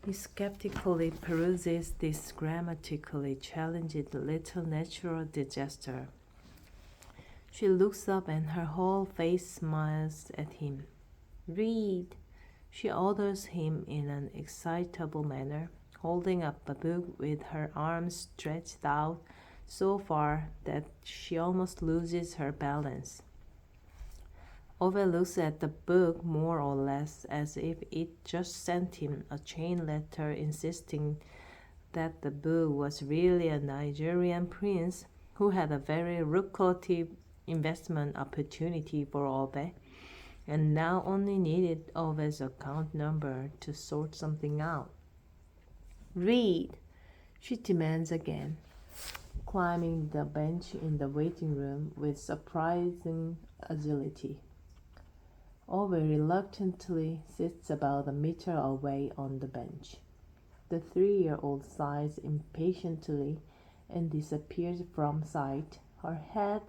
He skeptically peruses this grammatically challenged little natural digester. She looks up and her whole face smiles at him. Read, she orders him in an excitable manner, holding up a book with her arms stretched out so far that she almost loses her balance. Ove looks at the book more or less as if it just sent him a chain letter insisting that the book was really a Nigerian prince who had a very lucrative investment opportunity for Ove and now only needed Ove's account number to sort something out. Read, she demands again, climbing the bench in the waiting room with surprising agility. Ove reluctantly sits about a meter away on the bench. The 3-year-old sighs impatiently and disappears from sight, her head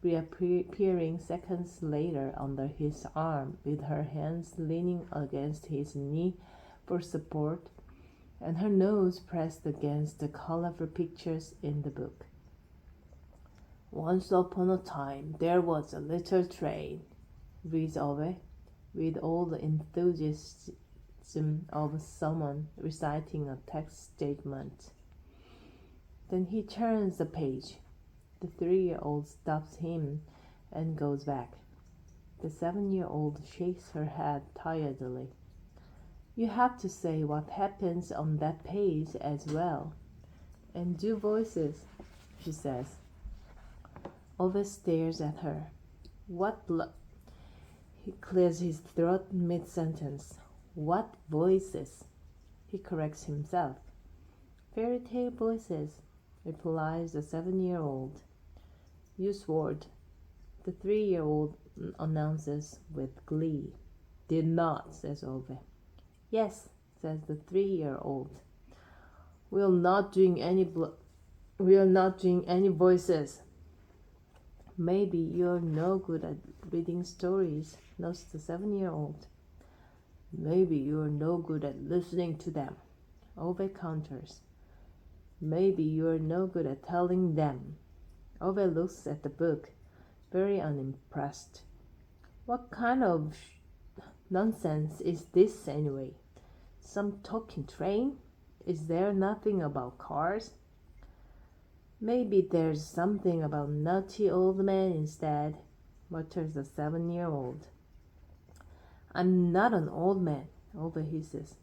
reappearing seconds later under his arm with her hands leaning against his knee for support and her nose pressed against the colorful pictures in the book. Once upon a time there was a little train, reads Ove, with all the enthusiasm of someone reciting a text statement. Then he turns the page. The 3-year-old stops him and goes back. The 7-year-old shakes her head tiredly. You have to say what happens on that page as well. And do voices, she says. Ove stares at her. What He clears his throat mid-sentence. What voices? He corrects himself. Fairy tale voices, replies the 7-year-old. You swore, the 3-year-old announces with glee. Did not, says Ove. Yes, says the 3-year-old. We're not doing any voices. Maybe you're no good at reading stories, notes the 7-year-old. Maybe you're no good at listening to them, Ove counters. Maybe you're no good at telling them. Ove looks at the book, very unimpressed. What kind of nonsense is this anyway? Some talking train? Is there nothing about cars? Maybe there's something about naughty old men instead, mutters the 7-year-old. I'm not an old man, Ove hisses.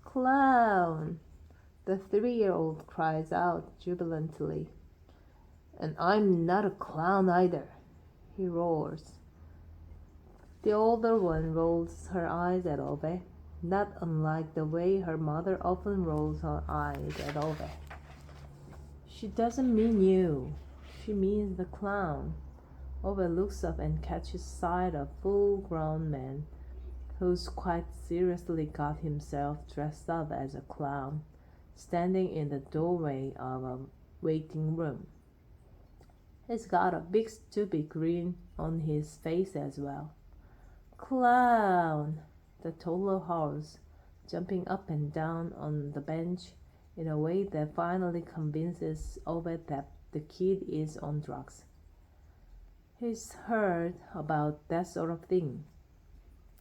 Clown, the 3-year-old cries out jubilantly. And I'm not a clown either, he roars. The older one rolls her eyes at Ove, not unlike the way her mother often rolls her eyes at Ove. She doesn't mean you. She means the clown. Ove looks up and catches sight of a full-grown man who's quite seriously got himself dressed up as a clown, standing in the doorway of a waiting room. He's got a big stupid grin on his face as well. Clown! The toddler howls, jumping up and down on the bench in a way that finally convinces Ove that the kid is on drugs. He's heard about that sort of thing.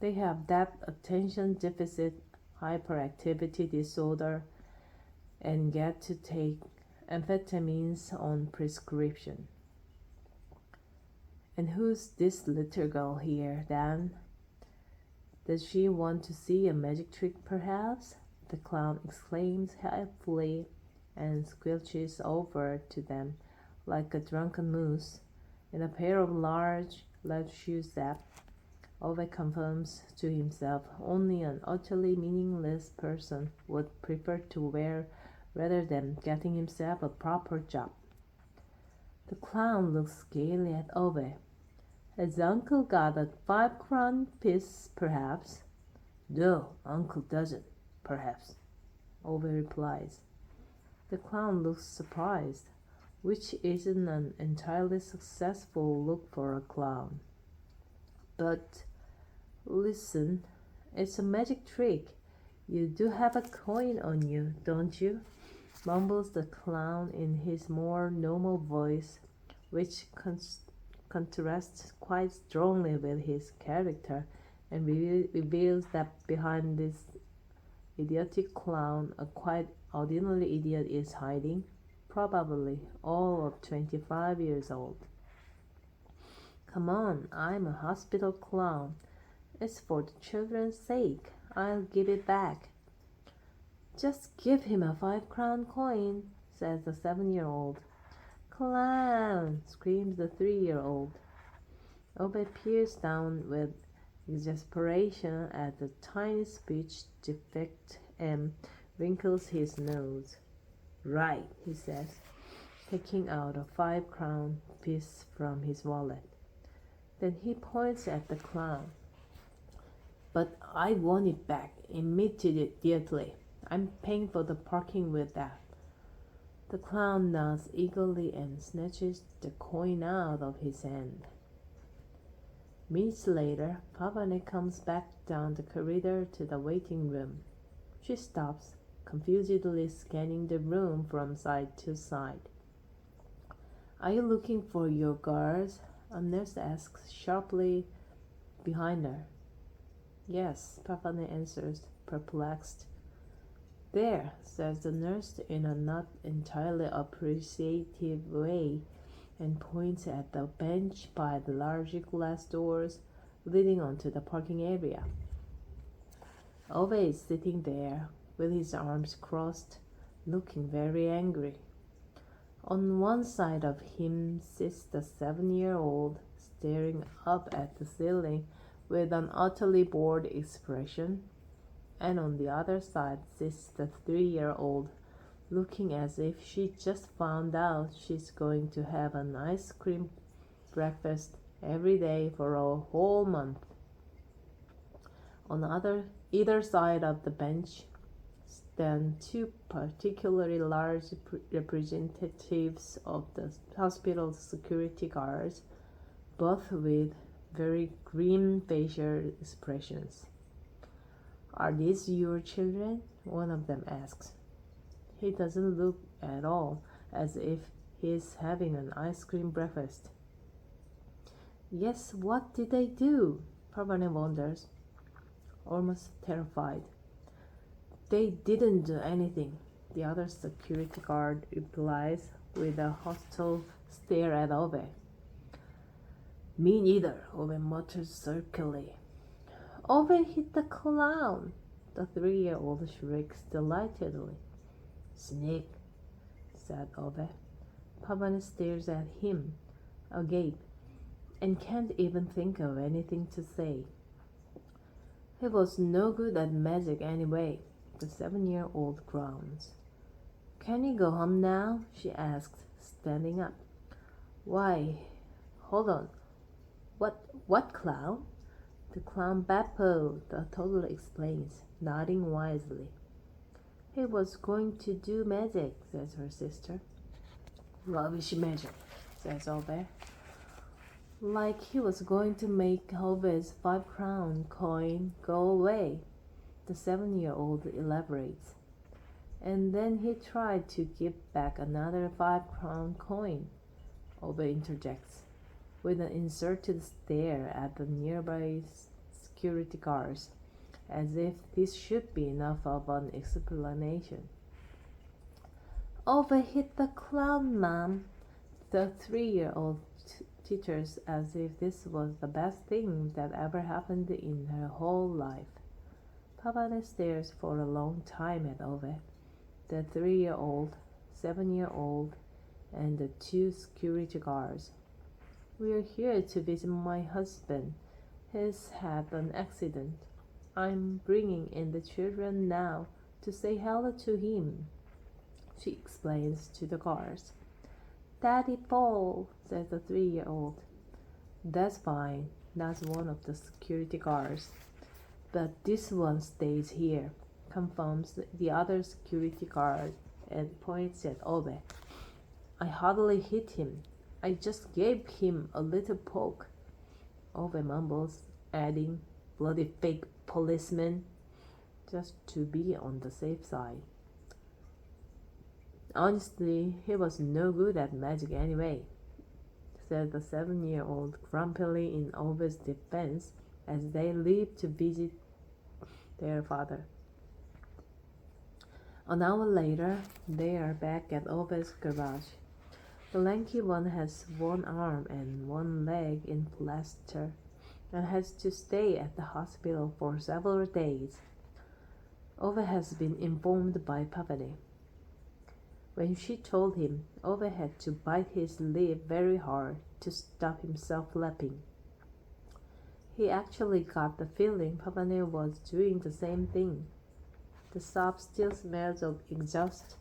They have that attention deficit hyperactivity disorder and get to take amphetamines on prescription. And who's this little girl here, then? Does she want to see a magic trick, perhaps? The clown exclaims helpfully and squelches over to them like a drunken moose in a pair of large lead shoes that, Ove confirms to himself, only an utterly meaningless person would prefer to wear rather than getting himself a proper job. The clown looks gaily at Ove. Has Uncle got a 5-crown piece, perhaps? No, Uncle doesn't, perhaps, Ove replies. The clown looks surprised, which isn't an entirely successful look for a clown. But listen, it's a magic trick. You do have a coin on you, don't you? Mumbles the clown in his more normal voice, which contrasts quite strongly with his character and reveals that behind this idiotic clown a quite ordinary idiot is hiding, probably all of 25 years old. Come on, I'm a hospital clown. It's for the children's sake. I'll give it back. Just give him a 5 crown coin, says the 7-year-old. Clown! Screams the 3-year-old. Obe peers down with exasperation at the tiny speech defect and wrinkles his nose. Right, he says, taking out a 5 crown piece from his wallet. Then he points at the clown. But I want it back immediately. I'm paying for the parking with that. The clown nods eagerly and snatches the coin out of his hand. Minutes later, Pavane comes back down the corridor to the waiting room. She stops, confusedly scanning the room from side to side. Are you looking for your guards? A nurse asks sharply behind her. Yes, Pavane answers, perplexed. There, says the nurse in a not entirely appreciative way, and points at the bench by the large glass doors leading onto the parking area. Ove is sitting there with his arms crossed, looking very angry. On one side of him sits the 7-year-old, staring up at the ceiling with an utterly bored expression, and on the other side sits the 3-year-old, looking as if she just found out she's going to have an ice cream breakfast every day for a whole month. On either side of the bench stand 2 particularly large representatives of the hospital's security guards, both with very grim facial expressions. Are these your children? One of them asks. He doesn't look at all as if he's having an ice cream breakfast. Yes, what did they do? Pavane wonders, almost terrified. They didn't do anything, the other security guard replies with a hostile stare at Ove. Me neither, Ove mutters sulkily. Ove hit the clown, the 3-year-old shrieks delightedly. Sneak, said Ove. Pavane stares at him, agape, and can't even think of anything to say. He was no good at magic anyway, the 7-year-old groans. Can you go home now? She asked, standing up. Why, hold on. What clown? The clown Beppo, the toddler explains, nodding wisely. He was going to do magic, says her sister. Rubbish magic, says Ove. Like he was going to make Ove's 5-crown coin go away, the 7-year-old elaborates. And then he tried to give back another 5-crown coin, Ove interjects, with an inserted stare at the nearby security guards, as if this should be enough of an explanation. Ove hit the clown, ma'am, the 3-year-old teaches as if this was the best thing that ever happened in her whole life. Pavane stares for a long time at Ove, the 3-year-old, 7-year-old, and the 2 security guards. We're here to visit my husband. He's had an accident. I'm bringing in the children now to say hello to him, she explains to the guards. Daddy fall, says the 3-year-old. That's fine, nods one of the security guards. But this one stays here, confirms the other security guard and points at Ove. I hardly hit him. I just gave him a little poke. Ove mumbles, adding, bloody fake policeman. just to be on the safe side. Honestly, he was no good at magic anyway, said the 7-year-old grumpily in Ove's defense as they leave to visit their father. An hour later, they are back at Ove's garage. The lanky one has one arm and one leg in plaster and has to stay at the hospital for several days. Ove has been informed by Pavane. When she told him, Ove had to bite his lip very hard to stop himself laughing. He actually got the feeling Pavane was doing the same thing. The shop still smells of exhaust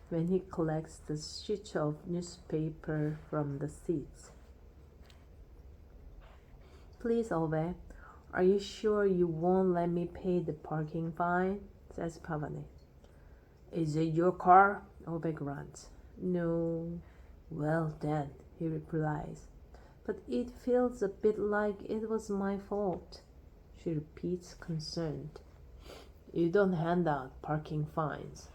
when he collects the sheets of newspaper from the seats. Please, Ove, are you sure you won't let me pay the parking fine? Says Pavane. Is it your car? Ove grunts. No. Well then, he replies. But it feels a bit like it was my fault, she repeats, concerned. You don't hand out parking fines.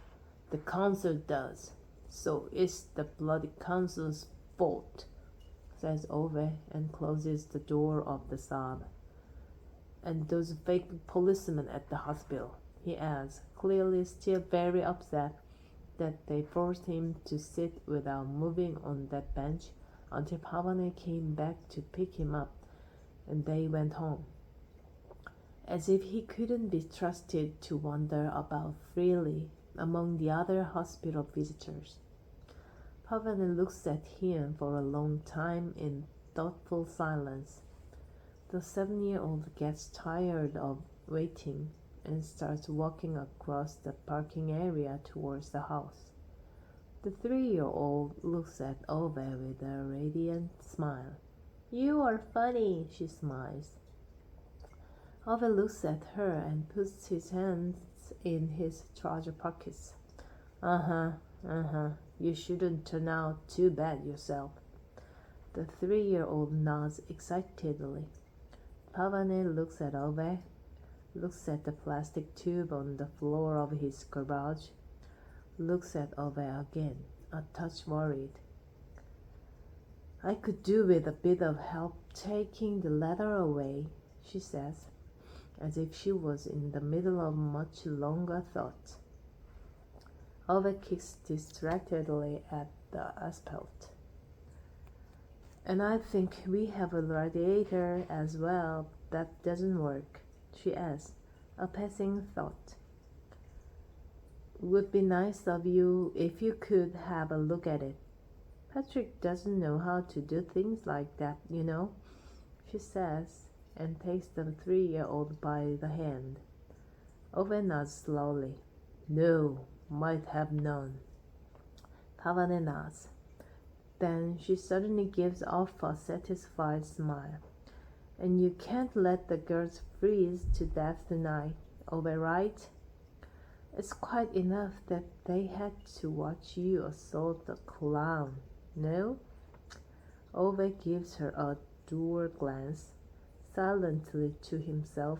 The council does. So it's the bloody council's fault, says Ove and closes the door of the shop. And those fake policemen at the hospital, he adds, clearly still very upset that they forced him to sit without moving on that bench until Pavane came back to pick him up, and they went home. As if he couldn't be trusted to wander about freely among the other hospital visitors. Pavane looks at him for a long time in thoughtful silence. The 7-year-old gets tired of waiting and starts walking across the parking area towards the house. The 3-year-old looks at Ove with a radiant smile. You are funny, she smiles. Ove looks at her and puts his hands in his trouser pockets. You shouldn't turn out too bad yourself. The 3-year-old nods excitedly. Pavane looks at Ove, looks at the plastic tube on the floor of his garage, looks at Ove again, a touch worried. I could do with a bit of help taking the letter away, she says, as if she was in the middle of much longer thought. Ove kicks distractedly at the asphalt. And I think we have a radiator as well that doesn't work, she adds, a passing thought. Would be nice of you if you could have a look at it. Patrick doesn't know how to do things like that, you know, she says, and takes the 3-year-old by the hand. Ove nods slowly. No, might have known. Pavane nods. Then she suddenly gives off a satisfied smile. And you can't let the girls freeze to death tonight, Ove, right? It's quite enough that they had to watch you assault the clown, no? Ove gives her a dour glance, silently to himself,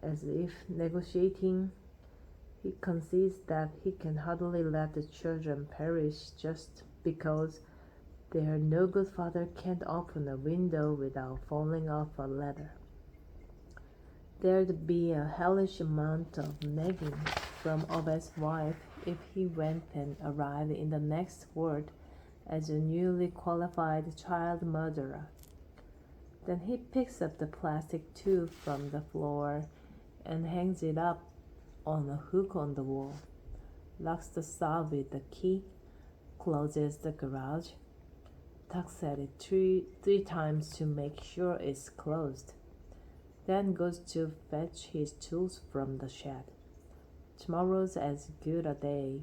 as if negotiating. He concedes that he can hardly let the children perish just because their no-good father can't open a window without falling off a ladder. There'd be a hellish amount of nagging from Ove's wife if he went and arrived in the next world as a newly qualified child murderer. Then he picks up the plastic tube from the floor and hangs it up on a hook on the wall, locks the saw with the key, closes the garage, tugs at it three times to make sure it's closed, then goes to fetch his tools from the shed. Tomorrow's as good a day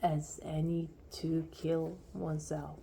as any to kill oneself.